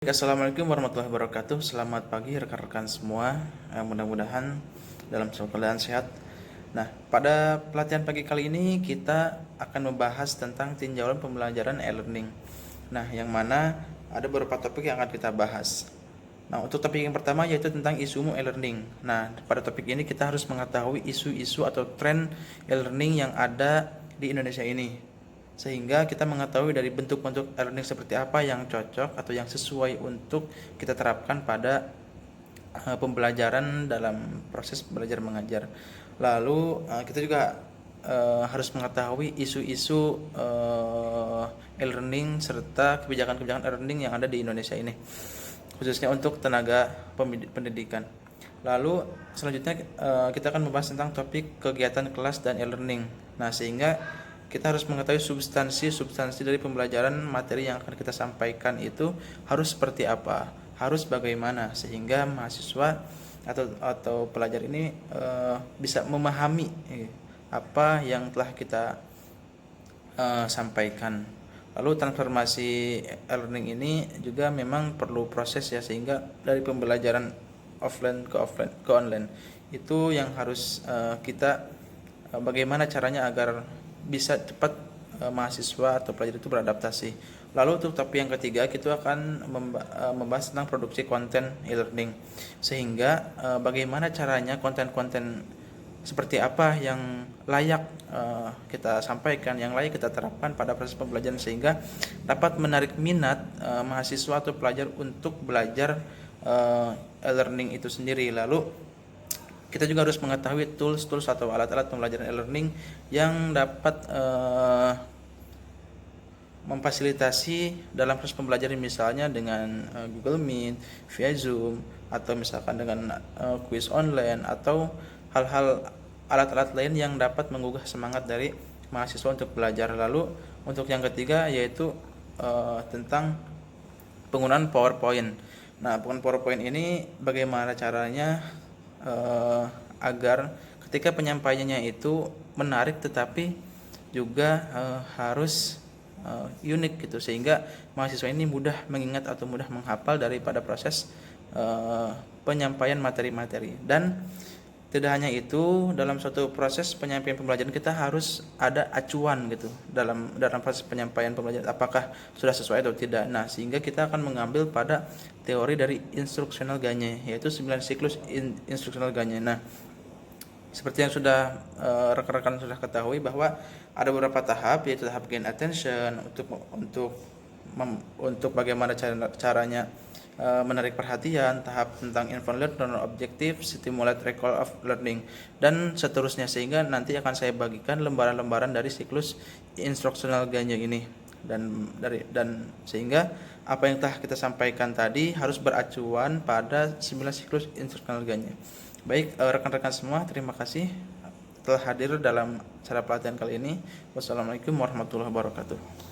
Assalamualaikum warahmatullahi wabarakatuh. Selamat pagi rekan-rekan semua. Mudah-mudahan dalam keadaan sehat. Nah, pada pelatihan pagi kali ini kita akan membahas tentang tinjauan pembelajaran e-learning. Nah, yang mana ada beberapa topik yang akan kita bahas. Nah, untuk topik yang pertama yaitu tentang isu e-learning. Nah, pada topik ini kita harus mengetahui isu-isu atau tren e-learning yang ada di Indonesia ini, sehingga kita mengetahui dari bentuk-bentuk e-learning seperti apa yang cocok atau yang sesuai untuk kita terapkan pada pembelajaran dalam proses belajar mengajar. Lalu kita juga harus mengetahui isu-isu e-learning serta kebijakan-kebijakan e-learning yang ada di Indonesia ini, khususnya untuk tenaga pendidikan. Lalu selanjutnya kita akan membahas tentang topik kegiatan kelas dan e-learning. Nah, sehingga kita harus mengetahui substansi dari pembelajaran materi yang akan kita sampaikan itu harus seperti apa, harus bagaimana, sehingga mahasiswa atau pelajar ini bisa memahami apa yang telah kita sampaikan. Lalu transformasi e-learning ini juga memang perlu proses ya, sehingga dari pembelajaran offline ke online itu yang harus kita bagaimana caranya agar bisa cepat mahasiswa atau pelajar itu beradaptasi. Lalu untuk topik yang ketiga kita akan membahas tentang produksi konten e-learning, sehingga bagaimana caranya konten-konten seperti apa yang layak kita sampaikan, yang layak kita terapkan pada proses pembelajaran, sehingga dapat menarik minat mahasiswa atau pelajar untuk belajar e-learning itu sendiri. Lalu kita juga harus mengetahui tools atau alat-alat pembelajaran e-learning yang dapat memfasilitasi dalam proses pembelajaran, misalnya dengan Google Meet, via Zoom, atau misalkan dengan quiz online, atau hal-hal alat-alat lain yang dapat menggugah semangat dari mahasiswa untuk belajar. Lalu untuk yang ketiga yaitu tentang penggunaan PowerPoint. Nah, penggunaan PowerPoint ini bagaimana caranya agar ketika penyampaiannya itu menarik tetapi juga harus unik gitu, sehingga mahasiswa ini mudah mengingat atau mudah menghafal daripada proses penyampaian materi-materi. Dan tidak hanya itu, dalam suatu proses penyampaian pembelajaran kita harus ada acuan gitu dalam proses penyampaian pembelajaran, apakah sudah sesuai atau tidak. Nah, sehingga kita akan mengambil pada teori dari instructional Gagne, yaitu 9 siklus instructional Gagne. Nah, seperti yang sudah rekan-rekan sudah ketahui bahwa ada beberapa tahap, yaitu tahap gain attention untuk bagaimana caranya menarik perhatian, tahap tentang involve learner objektif, stimulate recall of learning, dan seterusnya, sehingga nanti akan saya bagikan lembaran-lembaran dari siklus instructional Gagne ini, dan sehingga apa yang telah kita sampaikan tadi harus beracuan pada 9 siklus instructional Gagne. Baik, rekan-rekan semua, terima kasih telah hadir dalam acara pelatihan kali ini. Wassalamualaikum warahmatullahi wabarakatuh.